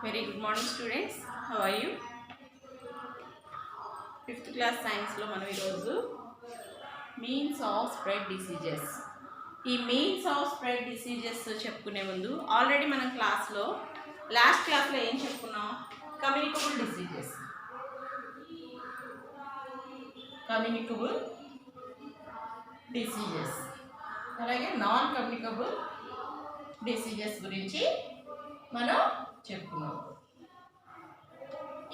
Very good morning students. How are you? 5th class science లో మనం ఈరోజు means of spread diseases ఈ means of spread diseases చెప్పుకునే ముందు ఆల్రెడీ మనం లాస్ట్ క్లాస్లో ఏం చెప్పుకున్నాం? కమ్యూనికబుల్ డిసీజెస్ అలాగే నాన్ కమ్యూనికబుల్ డిసీజెస్ గురించి మనం చెప్పుకున్నాం.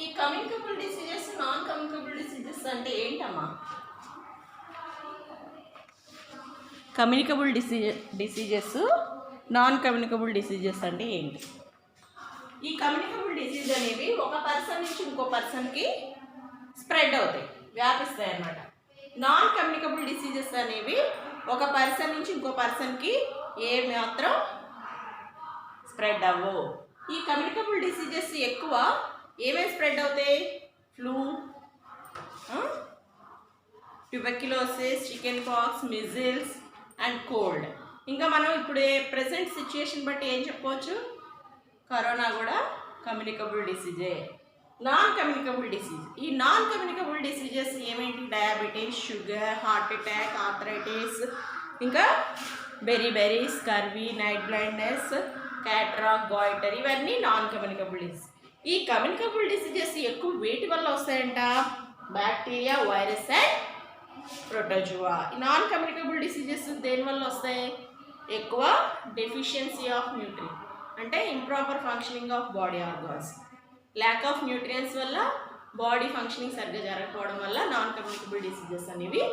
ఈ communicable diseases non communicable diseases అంటే ఏంటమ్మా? Communicable diseases non communicable diseases అంటే ఏంటి? ఈ కమ్యూనికబుల్ డిసీజ్ అనేవి ఒక పర్సన్ నుంచి ఇంకో పర్సన్కి స్ప్రెడ్ అవుతాయి, వ్యాపిస్తాయి అన్నమాట. నాన్ కమ్యూనికబుల్ డిసీజెస్ అనేవి ఒక పర్సన్ నుంచి ఇంకో పర్సన్కి ఏ మాత్రం స్ప్రెడ్ అవ్వవు. ఈ కమ్యూనికబుల్ డిసీజెస్ ఎక్కువ ఏమేమి స్ప్రెడ్ అవుతాయి? Flu, tuberculosis, chicken pox, measles and cold. ఇంకా మనం ఇప్పుడు ప్రెసెంట్ సిచ్యుయేషన్ బట్టి ఏం చెప్పవచ్చు? కరోనా కూడా కమ్యూనికబుల్ డిసీజే. నాన్ కమ్యూనికబుల్ డిసీజ్, ఈ నాన్ కమ్యూనికబుల్ డిసీజెస్ ఏమేంటి? Diabetes, sugar, heart attack, arthritis, ఇంకా beriberi, scurvy, night blindness, cataract, goitre, ఇవన్నీ నాన్ కమ్యూనికబుల్ డిసీజ్. ఈ కమ్యూనికబుల్ డిసీజెస్ ఎక్కువ వేటి వల్ల వస్తాయంట? Bacteria, virus and protozoa. ఈ నాన్ కమ్యూనికబుల్ డిసీజెస్ దేనివల్ల వస్తాయి? ఎక్కువ డెఫిషియన్సీ ఆఫ్ న్యూట్రియం, అంటే improper functioning of body organs, lack of nutrients వల్ల బాడీ ఫంక్షనింగ్ సరిగ్గా జరగకపోవడం వల్ల నాన్ కమ్యూనికబుల్ డిసీజెస్ అనేవి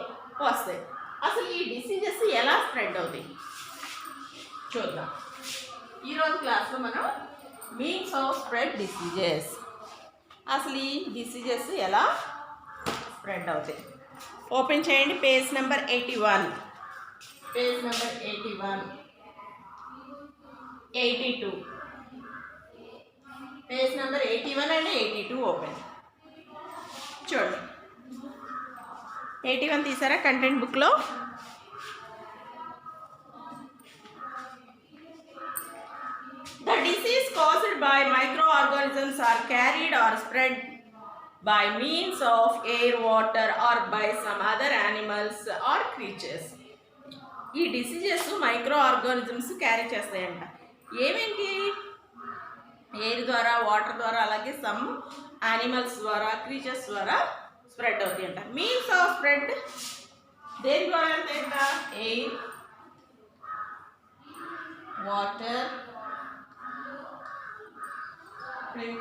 వస్తాయి. అసలు ఈ డిసీజెస్ ఎలా స్ప్రెడ్ అవుతాయి చూద్దాం. ఈరోజు క్లాస్లో మనం మీన్స్ ఆఫ్ స్ప్రెడ్ డిసీజెస్, అసలు ఈ డిసీజెస్ ఎలా స్ప్రెడ్ అవుతాయి. ఓపెన్ చేయండి page number 81, page number 81, 82, page number 81 and 82 open. చూడండి 81 తీసారా కంటెంట్ బుక్లో? The disease caused by microorganisms are carried or spread by means of air, water or by some other animals or creatures. ఈ diseases micro organisms carry చేస్తాయంట. ఏమేంటి? Air ద్వారా, water ద్వారా, అలాగే some animals ద్వారా, క్రీచర్స్ ద్వారా spread అవుతాయంట. Means of spread దేని ద్వారా వెళ్తాయంట? ఎయిర్, వాటర్,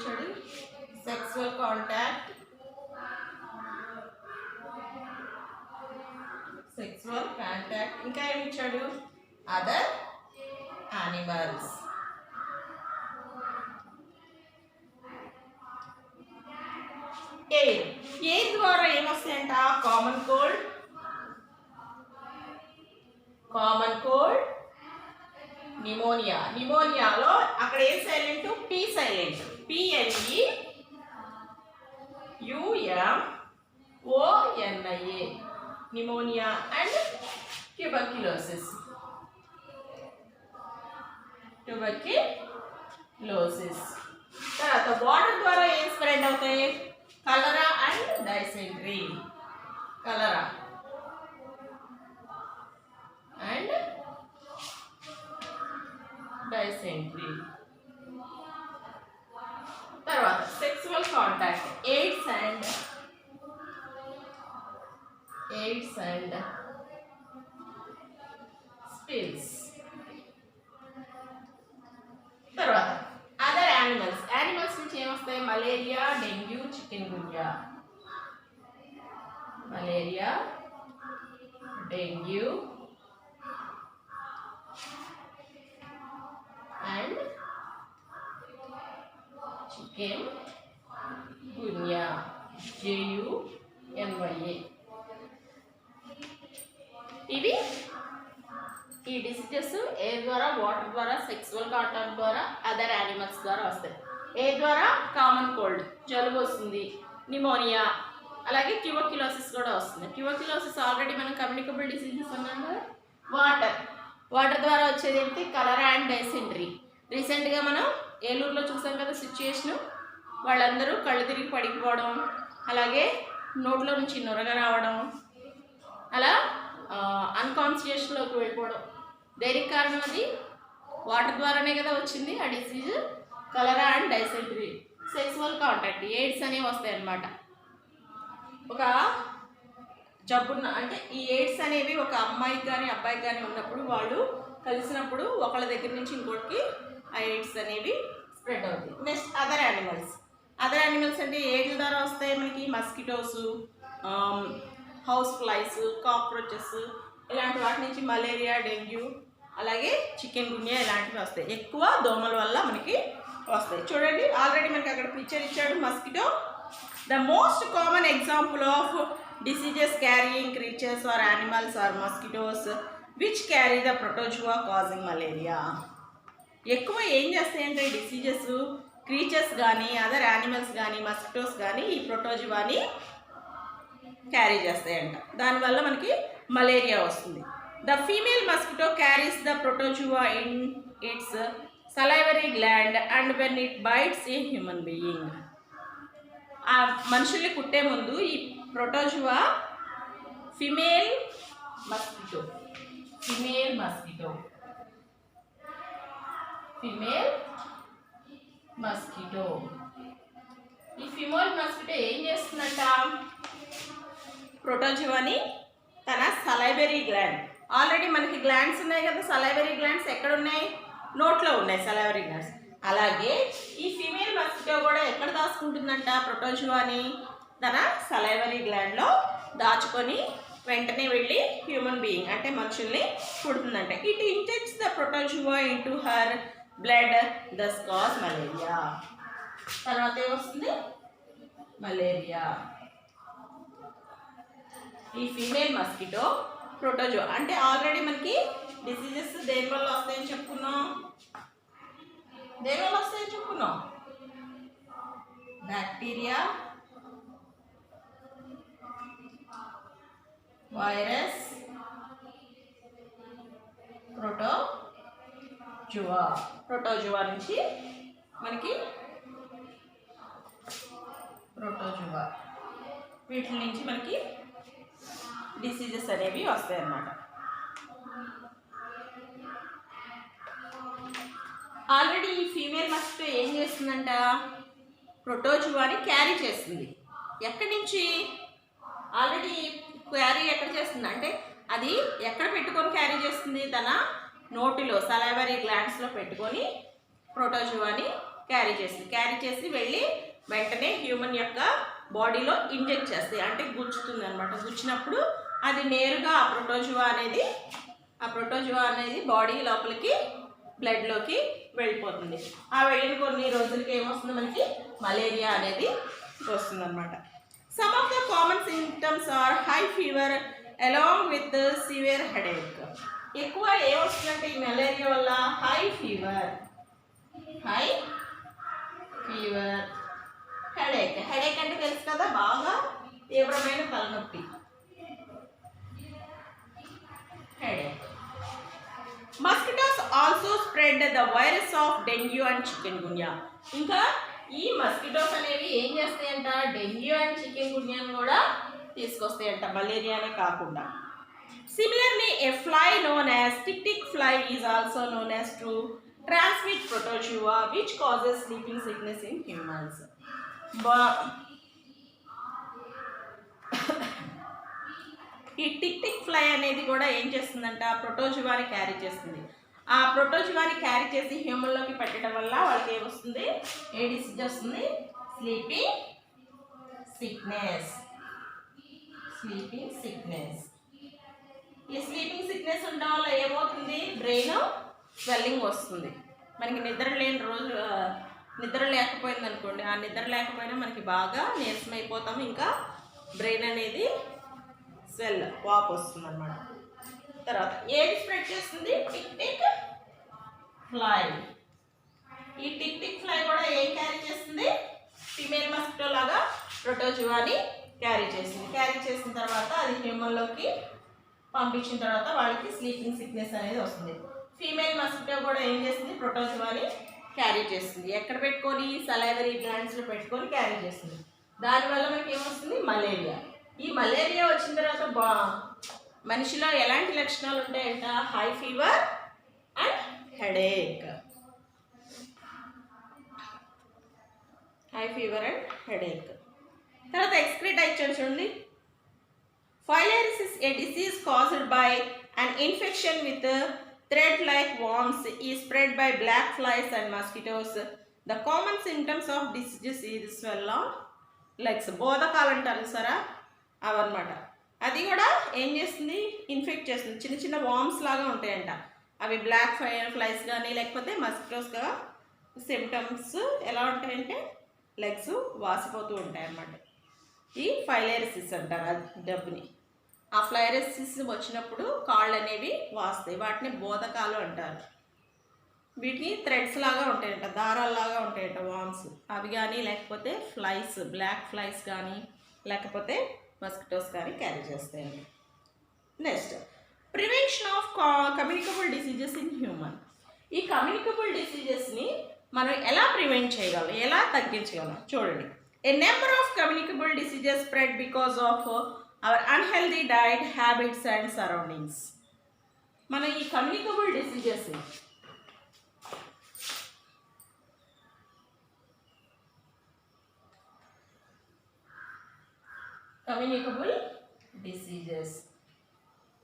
చూడు సెక్సువల్ కాంటాక్ట్, ఇంకా ఏమి ఇచ్చాడు? Other animals. ఎయిర్ ద్వారా ఏమొస్తాయంట? కామన్ కోల్డ్, నిమోనియాలో అక్కడ ఏ silent? P silent, PNEUMONIA, pneumonia and tuberculosis. తర్వాత వాటర్ ద్వారా ఏం స్ప్రెడ్ అవుతాయి? Cholera and dysentery. తర్వాత sexual contact, AIDS and syphilis. తర్వాత అదర్ యానిమల్స్ నుంచి ఏమొస్తాయి? Malaria, dengue, chikungunya. Dengue and chikungunya, JUNYA. ఇవి ఈ డిసీజెస్ ఎయిర్ ద్వారా, వాటర్ ద్వారా, సెక్సువల్ కాంటాక్ట్ ద్వారా, అదర్ యానిమల్స్ ద్వారా వస్తాయి. ఎయిర్ ద్వారా కామన్ కోల్డ్, జలుబు వస్తుంది, నిమోనియా, అలాగే ట్యూబర్క్యులోసిస్ కూడా వస్తుంది. ట్యూబర్క్యులోసిస్ ఆల్రెడీ మనం కమ్యూనికబుల్ డిసీజెస్ అన్నాం కదా. వాటర్ ద్వారా వచ్చేది ఏంటి? కలరా అండ్ డైసెంట్రీ. రీసెంట్గా మనం ఏలూరులో చూసాం కదా సిచ్యుయేషను, వాళ్ళందరూ కళ్ళు తిరిగి పడిపోవడం, అలాగే నోట్లో నుంచి నొరగ రావడం, అలా అన్కాన్షియస్లోకి వెళ్ళిపోవడం. దేనికి కారణం? అది వాటర్ ద్వారానే కదా వచ్చింది ఆ disease. Cholera and dysentery, sexual contact, AIDS అనేవి వస్తాయి అన్నమాట. ఒక జబ్బున్న అంటే ఈ ఎయిడ్స్ అనేవి ఒక అమ్మాయికి కానీ అబ్బాయికి కానీ ఉన్నప్పుడు వాళ్ళు కలిసినప్పుడు ఒకళ్ళ దగ్గర నుంచి ఇంకోటికి ఆ ఎయిడ్స్ అనేవి స్ప్రెడ్ అవుతాయి. నెక్స్ట్ అదర్ యానిమల్స్ అంటే ఎయిడ్స్ ద్వారా వస్తాయి మనకి మస్కిటోస్, హౌస్ ఫ్లైస్, కాక్రోచెస్, ఇలాంటి వాటి నుంచి మలేరియా, డెంగ్యూ, అలాగే చికెన్ గున్యా ఇలాంటివి వస్తాయి. ఎక్కువ దోమల వల్ల మనకి వస్తాయి. చూడండి ఆల్రెడీ మనకి అక్కడ పిక్చర్ ఇచ్చాడు mosquito. The most common example of diseases carrying creatures or animals are mosquitoes which carry the protozoa causing malaria. ఎక్కువ ఏం చేస్తాయంటే డిసీజెస్ క్రీచర్స్ కానీ అదర్ యానిమల్స్ కానీ మస్కిటోస్ కానీ ఈ ప్రోటోజువాని క్యారీ చేస్తాయంట. దానివల్ల మనకి మలేరియా వస్తుంది. The female mosquito carries the protozoa in it's salivary gland and when it bites a human being. ఆ మనుషుల్ని కుట్టే ముందు ఈ ప్రోటోజువా ఫిమేల్ మస్కిటో ఈ ఫిమేల్ మస్కిటో ఏం చేస్తుందంట? ప్రోటోజువాని తన సలైవరీ గ్లాండ్, ఆల్రెడీ మనకి గ్లాండ్స్ ఉన్నాయి కదా, సలైవరీ గ్లాండ్స్ ఎక్కడ ఉన్నాయి? నోట్లో ఉన్నాయి సలైవరీ గ్లాండ్స్. అలాగే ఈ ఫీమేల్ మస్కిటో కూడా ఎక్కడ దాచుకుంటుందంట? ప్రోటోజువాని తన సలైవరీ గ్లాండ్లో దాచుకొని వెంటనే వెళ్ళి హ్యూమన్ బీయింగ్ అంటే మనుషుల్ని పుడుతుందంట. It injects the protozoa into her blood thus cause malaria. తర్వాత ఏమొస్తుంది? మలేరియా. ఈ ఫీమేల్ మస్కిటో ప్రోటోజువా అంటే ఆల్రెడీ మనకి డిసీజెస్ దేనివల్ల వస్తాయని చెప్పుకున్నాం. బ్యాక్టీరియా, వైరస్, ప్రోటోజువా నుంచి మనకి వీటి నుంచి మనకి డిసీజెస్ అనేవి వస్తాయి అన్నమాట. ఆల్రెడీ ఈ ఫీమేల్ మస్కిటో ఏం చేస్తుందంట? ప్రోటోజువాని క్యారీ చేస్తుంది. ఎక్కడి నుంచి? ఆల్రెడీ క్యారీ ఎక్కడ చేస్తుంది అంటే అది ఎక్కడ పెట్టుకొని క్యారీ చేస్తుంది? తన నోటిలో సలైవరీ గ్లాండ్స్లో పెట్టుకొని ప్రోటోజువాని క్యారీ చేస్తుంది. క్యారీ చేసి వెళ్ళి వెంటనే హ్యూమన్ యొక్క బాడీలో ఇంజెక్ట్ చేస్తాయి, అంటే గుచ్చుతుంది అనమాట. గుచ్చినప్పుడు అది నేరుగా ఆ ప్రోటోజువా అనేది బాడీ లోపలికి బ్లడ్లోకి వెళ్ళిపోతుంది. ఆ వెళ్ళిన కొన్ని రోజులకి ఏమొస్తుంది? మనకి మలేరియా అనేది వస్తుంది అనమాట. Some of the common symptoms are high fever along with severe headache. ఎక్కువ ఏమొస్తుందంటే ఈ మలేరియా వల్ల హై ఫీవర్, హెడేక్ అంటే తెలుసు కదా, బాగా తీవ్రమైన తలనొప్పి, headache. Mosquitoes also spread the virus of dengue and chikungunya. ఇంకా ఈ మస్కిటోస్ అనేవి ఏం చేస్తాయంట? డెంగ్యూ అండ్ చికెన్ గున్యాను కూడా తీసుకొస్తాయంట, మలేరియానే కాకుండా. Similarly a fly known as tick fly is also known as to transmit protozoa which causes sleeping sickness in humans. ఈ టిక్ ఫ్లై అనేది కూడా ఏం చేస్తుందంట? ప్రోటోజువాని క్యారీ చేస్తుంది. ఆ ప్రోటోజువాని క్యారీ చేసి హ్యూమన్లోకి పెట్టడం వల్ల వాళ్ళకి ఏమొస్తుంది? ఏ డిసీజ్ వస్తుంది? Sleeping sickness. ఈ స్లీపింగ్ సిక్నెస్ ఉండడం వల్ల ఏమవుతుంది? బ్రెయిన్ స్వెల్లింగ్ వస్తుంది. మనకి నిద్ర లేకపోయింది అనుకోండి, ఆ నిద్ర లేకపోయినా మనకి బాగా నీరసం అయిపోతాము, ఇంకా బ్రెయిన్ అనేది వాపు వస్తుంది అన్నమాట. తర్వాత ఏది స్ప్రెడ్ చేస్తుంది? Tick fly. ఈ టిక్ ఫ్లై కూడా ఏం క్యారీ చేస్తుంది? ఫీమేల్ మస్కిటో లాగా ప్రోటోజువాని క్యారీ చేసింది. క్యారీ చేసిన తర్వాత అది హ్యూమన్లోకి పంపించిన తర్వాత వాళ్ళకి స్లీపింగ్ సిక్నెస్ అనేది వస్తుంది. ఫీమేల్ మస్కిటో కూడా ఏం చేస్తుంది? ప్రోటోజువాని క్యారీ చేస్తుంది. ఎక్కడ పెట్టుకొని? సలైవరీ గ్లాండ్స్లో పెట్టుకొని క్యారీ చేస్తుంది. దానివల్ల మనకి ఏమొస్తుంది? మలేరియా. ఈ మలేరియా వచ్చిన తర్వాత మనిషిలో ఎలాంటి లక్షణాలు ఉంటాయంట? High fever and headache. High fever and headache. తర్వాత ఎక్స్క్రీట్ ఇచ్చాడు చూడండి. Filariasis, a disease caused by an infection with thread-like worms, is spread by black flies and mosquitoes. The common symptoms of disease is swell on legs. బోధకాలు అంటారు సరా, అవన్నమాట. అది కూడా ఏం చేస్తుంది? Infect చేస్తుంది. చిన్న చిన్న వామ్స్ లాగా ఉంటాయంట. అవి బ్లాక్ ఫ్లైస్ కానీ లేకపోతే మస్కిటోస్గా సిమ్టమ్స్ ఎలా ఉంటాయంటే లెగ్స్ వాసిపోతూ ఉంటాయి అన్నమాట. ఈ ఫైలేరియాసిస్ అంటారు ఆ డబ్బుని. ఆ ఫైలేరియాసిస్ వచ్చినప్పుడు కాళ్ళు అనేవి వాస్తాయి. వాటిని బోధకాలు అంటారు. వీటిని థ్రెడ్స్ లాగా ఉంటాయంట, దారాల్లాగా ఉంటాయంట వామ్స్. అవి కానీ లేకపోతే ఫ్లైస్, బ్లాక్ ఫ్లైస్ కానీ లేకపోతే మస్కిటోస్ కానీ క్యారీ చేస్తాయండి. Next, prevention of communicable diseases in human. ఈ కమ్యూనికబుల్ డిసీజెస్ని మనం ఎలా ప్రివెంట్ చేయగలం, ఎలా తగ్గించగలం? చూడండి. A number of communicable diseases spread because of our unhealthy diet, habits and surroundings. మన ఈ కమ్యూనికబుల్ డిసీజెస్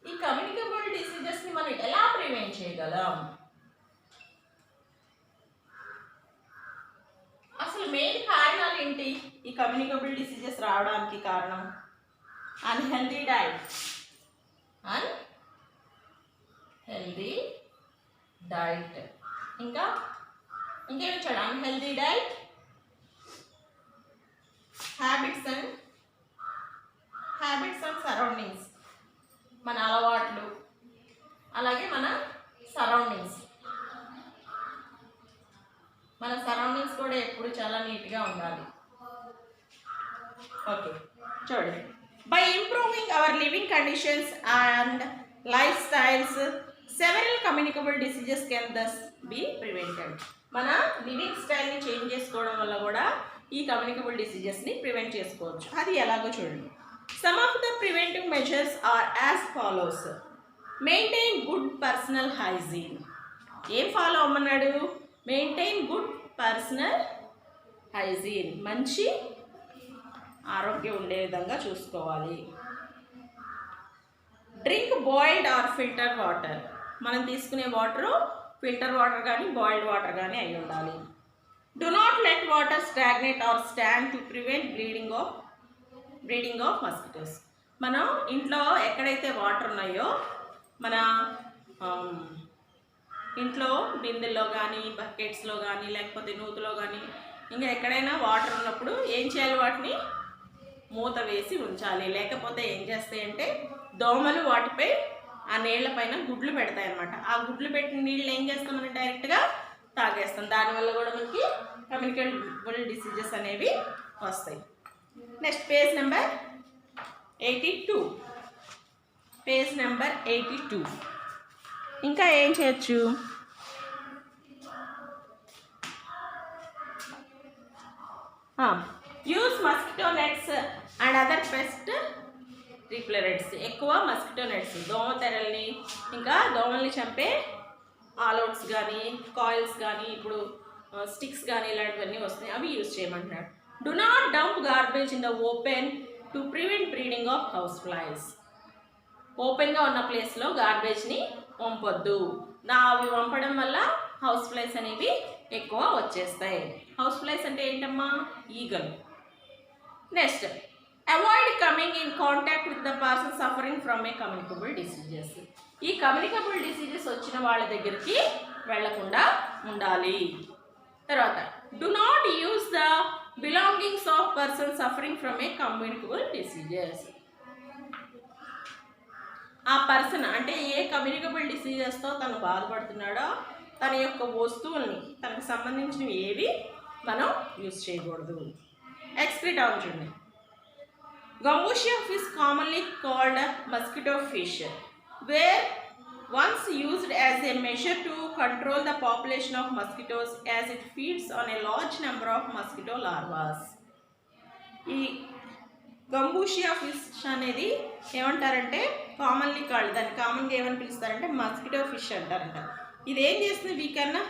ఈ కమ్యూనికబుల్ డిసీజెస్ని మనం ఎలా ప్రివెంట్ చేయగలం? అసలు మెయిన్ కారణాలు ఏంటి ఈ కమ్యూనికబుల్ డిసీజెస్ రావడానికి కారణం? Unhealthy diet. ఇంకా ఇంకేమి ఇచ్చాడు? Unhealthy diet, habits and surroundings. మన అలవాట్లు, అలాగే మన సరౌండింగ్స్ కూడా ఎప్పుడు చాలా నీట్గా ఉండాలి. ఓకే, చూడండి. By improving our living conditions and lifestyles, several communicable diseases can thus be prevented. మన లివింగ్ స్టైల్ని చేంజ్ చేసుకోవడం వల్ల కూడా ఈ కమ్యూనికబుల్ డిసీజెస్ని ప్రివెంట్ చేసుకోవచ్చు. అది ఎలాగో చూడండి. Some of the preventive measures are as follows. Maintain good personal hygiene. ఏం ఫాలో అవ్వమన్నాడు? Maintain good personal hygiene. మంచి ఆరోగ్యం ఉండే విధంగా చూసుకోవాలి. Drink boiled or filter water. మనం తీసుకునే వాటరు ఫిల్టర్ వాటర్ కానీ బాయిల్డ్ వాటర్ కానీ అయి ఉండాలి. Do not let water stagnate or stand to prevent breeding of mosquitoes. మనం ఇంట్లో ఎక్కడైతే వాటర్ ఉన్నాయో, మన ఇంట్లో బిందెల్లో కానీ బకెట్స్లో కానీ లేకపోతే నూతులో కానీ ఇంకా ఎక్కడైనా వాటర్ ఉన్నప్పుడు ఏం చేయాలి? వాటిని మూత వేసి ఉంచాలి. లేకపోతే ఏం చేస్తాయంటే దోమలు వాటిపై ఆ నీళ్ల పైన గుడ్లు పెడతాయి అన్నమాట. ఆ గుడ్లు పెట్టిన నీళ్ళు ఏం చేస్తాం? మనం డైరెక్ట్గా తాగేస్తాం. దానివల్ల కూడా మనకి కమ్యూనికబుల్ డిసీజెస్ అనేవి వస్తాయి. Next page number 82. Page number 82. ఇంకా ఏం చేయొచ్చు? Use mosquito nets and other pest repellents. ఎక్కువ మస్కిటో నెట్స్, దోమ తెరల్ని, ఇంకా దోమల్ని చంపే ఆల్అవుట్స్ కానీ కాయిల్స్ కానీ ఇప్పుడు స్టిక్స్ కానీ ఇలాంటివన్నీ వస్తాయి, అవి యూజ్ చేయమంటున్నాడు. Do not dump garbage in the open to prevent breeding of house flies. ఓపెన్గా ఉన్న ప్లేస్లో గార్బేజ్ని వంపొద్దు. అవి వంపడం వల్ల హౌస్ ఫ్లైస్ అనేవి ఎక్కువ వచ్చేస్తాయి. హౌస్ ఫ్లైస్ అంటే ఏంటమ్మా? ఈగలు. Next, avoid coming in contact with the person suffering from A communicable diseases. ఈ కమ్యూనికబుల్ డిసీజెస్ వచ్చిన వాళ్ళ దగ్గరికి వెళ్లకుండా ఉండాలి. తర్వాత, do not use the belongings of person suffering from A communicable diseases. ఆ పర్సన్ అంటే ఏ కమ్యూనికబుల్ డిసీజెస్తో తను బాధపడుతున్నాడో తన యొక్క వస్తువుల్ని, తనకు సంబంధించినవి ఏవి మనం యూజ్ చేయకూడదు. ఎక్స్క్రీట్ అవును చూడండి. Gambusia fish commonly called mosquito fish, were once used as a measure to control the population of mosquitoes as it feeds on a large number of mosquito larvas. ఈ గంబూషియా ఫిష్ అనేది ఏమంటారంటే commonly called, దాన్ని కామన్గా ఏమని పిలుస్తారంటే mosquito fish అంటారంట. ఇది ఏం చేస్తుంది, వీకన్నా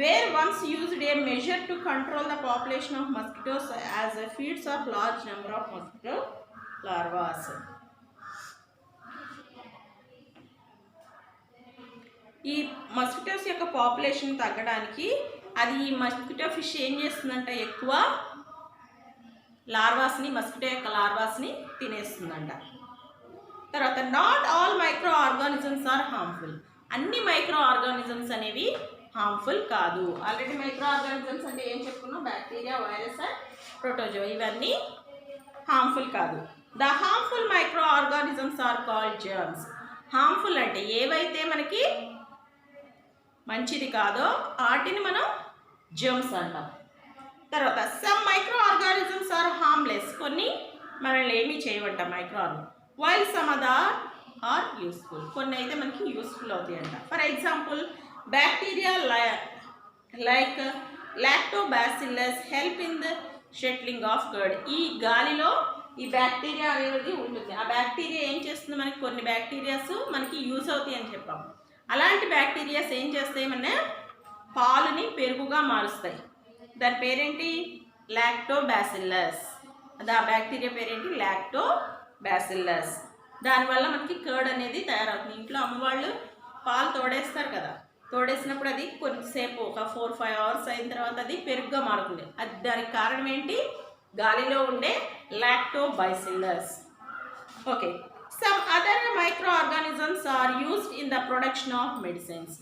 were once used a measure to control the population of mosquitoes as a feeds of large number of mosquito larvas. ఈ మస్కిటోస్ యొక్క పాపులేషన్ తగ్గడానికి అది ఈ మస్కిటో ఫిష్ ఏం చేస్తుందంట, ఎక్కువ లార్వాస్ని, మస్కిటో యొక్క లార్వాస్ని తినేస్తుందంట. తర్వాత not all micro organisms are harmful. అన్ని మైక్రో ఆర్గానిజమ్స్ అనేవి హార్మ్ఫుల్ కాదు. ఆల్రెడీ మైక్రో ఆర్గానిజమ్స్ అంటే ఏం చెప్పుకున్నాం, బ్యాక్టీరియా, వైరస్ అండ్ ప్రోటోజోవా, ఇవన్నీ హార్మ్ఫుల్ కాదు. The harmful micro organisms are called germs. Harmful అంటే ఏవైతే మనకి మంచిది కాదో వాటిని మనం జర్మ్స్ అంటాం. తర్వాత some micro organisms are harmless. కొన్ని మనల్ని ఏమీ చేయవంట micro organism. While some other are useful. కొన్ని అయితే మనకి యూస్ఫుల్ అవుతాయి అంట. For example bacteria like lactobacillus help in the setting of curd. ఈ గాలిలో ఈ బ్యాక్టీరియా అనేది ఉంటుంది. ఆ బ్యాక్టీరియా ఏం చేస్తుంది, మనకి కొన్ని బ్యాక్టీరియాస్ మనకి యూజ్ అవుతాయి అని చెప్పాము. అలాంటి బ్యాక్టీరియాస్ ఏం చేస్తాయి, మన పాలుని పెరుగుగా మారుస్తాయి. దాని పేరేంటి, లాక్టోబాసిల్లస్. అది ఆ బ్యాక్టీరియా పేరేంటి, లాక్టోబాసిల్లస్. దానివల్ల మనకి కర్డ్ అనేది తయారవుతుంది. ఇంట్లో అమ్మవాళ్ళు పాలు తోడేస్తారు కదా, తోడేసినప్పుడు అది కొంచెంసేపు ఒక 4-5 అవర్స్ అయిన తర్వాత అది పెరుగుగా మారుతుంది. అది దానికి కారణం ఏంటి, గాలిలో ఉండే lactobacillus. Okay, some other micro organisms are used in the production of medicines.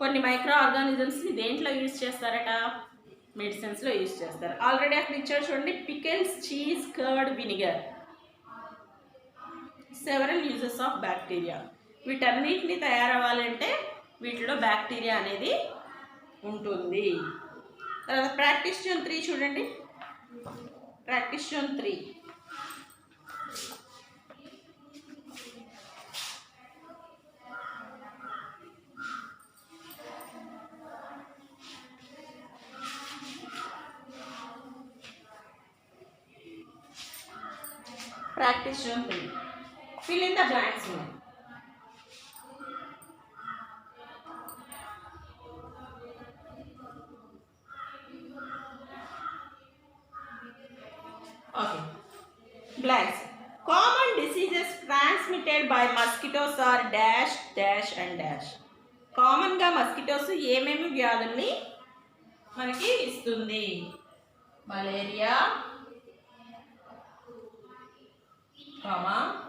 కొన్ని మైక్రో ఆర్గానిజమ్స్ని దేంట్లో యూజ్ చేస్తారట, మెడిసిన్స్లో యూజ్ చేస్తారు. ఆల్రెడీ అక్కడ ఇచ్చారు చూడండి, pickles, cheese, curd, vinegar, several uses of bacteria. వీటన్నిటిని తయారవ్వాలంటే వీటిలో బ్యాక్టీరియా అనేది ఉంటుంది. తర్వాత ప్రాక్టీస్ జోన్ 3 చూడండి. Practice zone 3. Practice zone 3. Fill in the blanks now. Okay. Blanks. Common diseases transmitted by mosquitoes are dash, dash and dash. Common గా mosquitoes ఏమేమి వ్యాధుల్ని మనకి ఇస్తుంది, మలేరియా,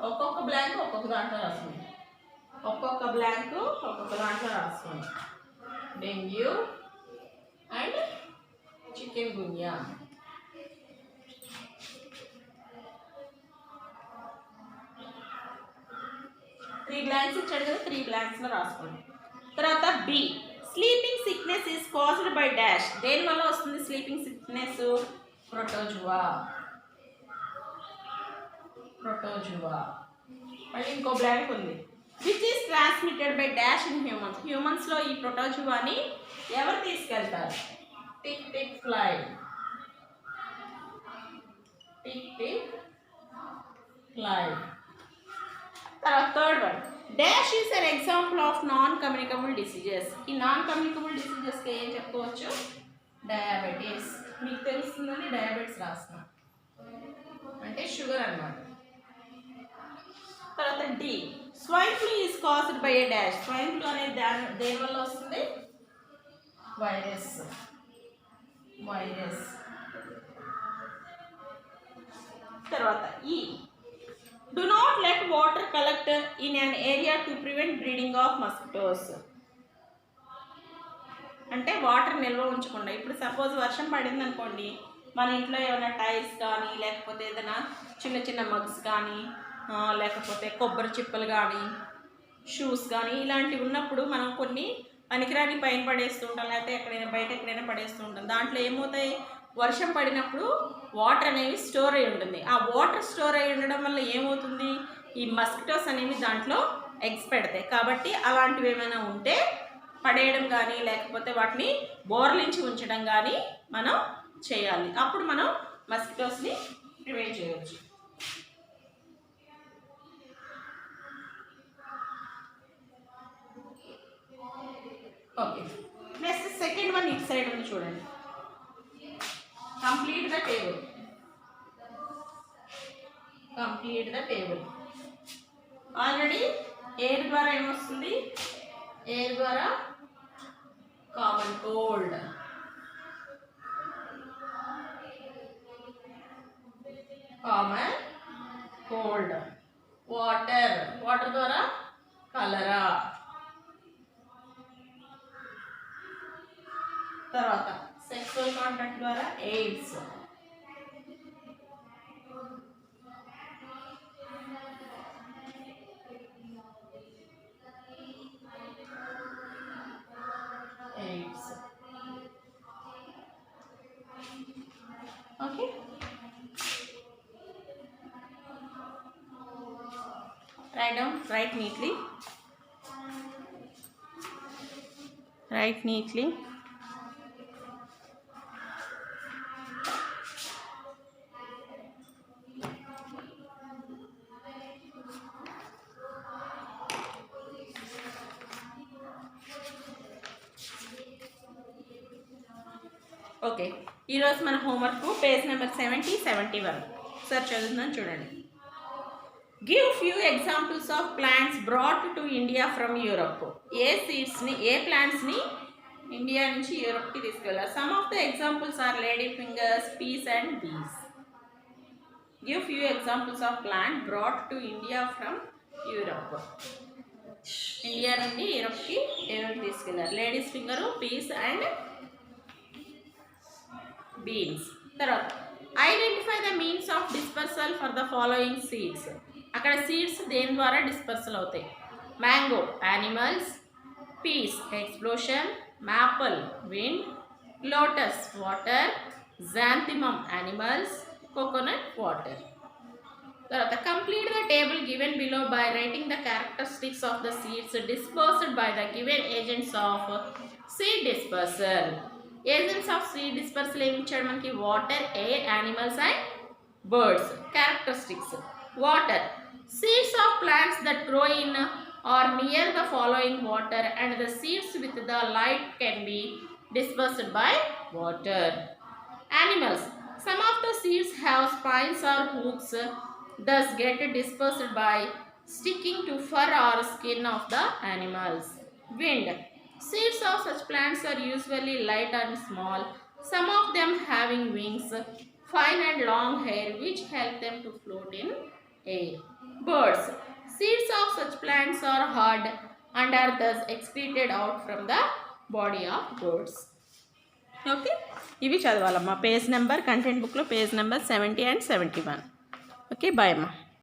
ఒక్కొక్క బ్లాంక్ ఒక్కొక్క దాంట్లో రాసుకోండి, ఒక్కొక్క బ్లాంక్ ఒక్కొక్క దాంట్లో రాసుకోండి. Dengue and chikungunya. Three blanks ఇచ్చాడు కదా, 3 బ్లాంక్స్లో రాసుకోండి. తర్వాత B, sleeping sickness is caused by dash. దేనివల్ల వస్తుంది స్లీపింగ్ సిక్నెస్, ప్రోటోజువా. ప్రోటోజువా. మళ్ళీ ఇంకో బ్లాంక్ ఉంది, which is transmitted by dash in humans. హ్యూమన్స్లో ఈ ప్రోటోజువాని ఎవరు తీసుకెళ్తారు, tick tick fly. Tick tick fly. తర్వాత third one, dash is an example of non communicable diseases. ఈ నాన్ కమ్యూనికబుల్ డిసీజెస్కి ఏం చెప్పుకోవచ్చు, డయాబెటీస్. మీకు తెలుస్తుందని డయాబెటీస్ రాస్తున్నాం, అంటే షుగర్ అన్నమాట. తర్వాత D, swine flu is caused by a dash. Swine flu అనేది దేని వల్ల వస్తుంది, వైరస్. వైరస్. తర్వాత ఈ, do not let water collect in an area to prevent breeding of mosquitoes. అంటే వాటర్ నిల్వ ఉంచకుండా. ఇప్పుడు సపోజ్ వర్షం పడింది అనుకోండి, మన ఇంట్లో ఏమైనా టైల్స్ కానీ లేకపోతే ఏదైనా చిన్న చిన్న మగ్స్ కానీ లేకపోతే కొబ్బరి చిప్పలు కానీ షూస్ కానీ ఇలాంటివి ఉన్నప్పుడు మనం కొన్ని పనికిరాని పైన పడేస్తూ ఉంటాం, లేకపోతే ఎక్కడైనా బయట ఎక్కడైనా పడేస్తూ ఉంటాం. దాంట్లో ఏమవుతాయి, వర్షం పడినప్పుడు వాటర్ అనేవి స్టోర్ అయి ఉంటుంది. ఆ వాటర్ స్టోర్ అయి ఉండడం వల్ల ఏమవుతుంది, ఈ మస్కిటోస్ అనేవి దాంట్లో ఎగ్స్ పెడతాయి. కాబట్టి అలాంటివి ఏమైనా ఉంటే పడేయడం కానీ లేకపోతే వాటిని బోర్లించి ఉంచడం కానీ మనం చేయాలి. అప్పుడు మనం మస్కిటోస్ని ప్రివెంట్ చేయవచ్చు. ఓకే, నెక్స్ట్ సెకండ్ వన్ ఇటు సైడ్ ఉంది చూడండి. Complete the table. Complete the table. Already air ద్వారా ఏమొస్తుంది? ఎయిర్ ద్వారా common cold, common cold. Water, water ద్వారా కలరా. తర్వాత సెక్సువల్ కాంటాక్ట్ ద్వారా AIDS. AIDS. Okay, write down, write neatly, write neatly. Okay, ఈరోజు మన హోంవర్క్ పేజ్ నెంబర్ 70, 71 సార్ చదువుతున్నాను చూడండి. Give few examples of plants brought to India from Europe. ఏ సీడ్స్ని, ఏ ప్లాంట్స్ని ఇండియా నుంచి యూరప్కి తీసుకెళ్ళారు? Some of the examples are lady fingers, peas and beans. Give few examples of plant brought to India from Europe. India నుండి యూరప్కి ఏమేమి తీసుకెళ్ళారు? Ladies fingers, peas and beans. తర్వాత identify the means of dispersal for the following seeds. అక్కడ seeds దేని ద్వారా dispersal అవుతాయి? Mango animals, piece explosion, maple wind, lotus water, xanthium animals, coconut water. తర్వాత complete the table given below by writing the characteristics of the seeds dispersed by the given agents of seed dispersal. Agents of seed dispersal ఏమి ఇచ్చాడు మనకి? Water, air, animals and birds. Characteristics: water, seeds of plants that grow in or near the following water and the seeds with the light can be dispersed by water. Animals, some of the seeds have spines or hooks, thus get dispersed by sticking to fur or skin of the animals. Wind, seeds of such plants are usually light and small, some of them having wings, fine and long hair which help them to float in air. Birds, seeds of such plants are hard and are thus excreted out from the body of birds. Okay, ఇవి చదవాలమ్మా. Page number content బుక్లో page number 70 and 71. Okay, bye అమ్మా.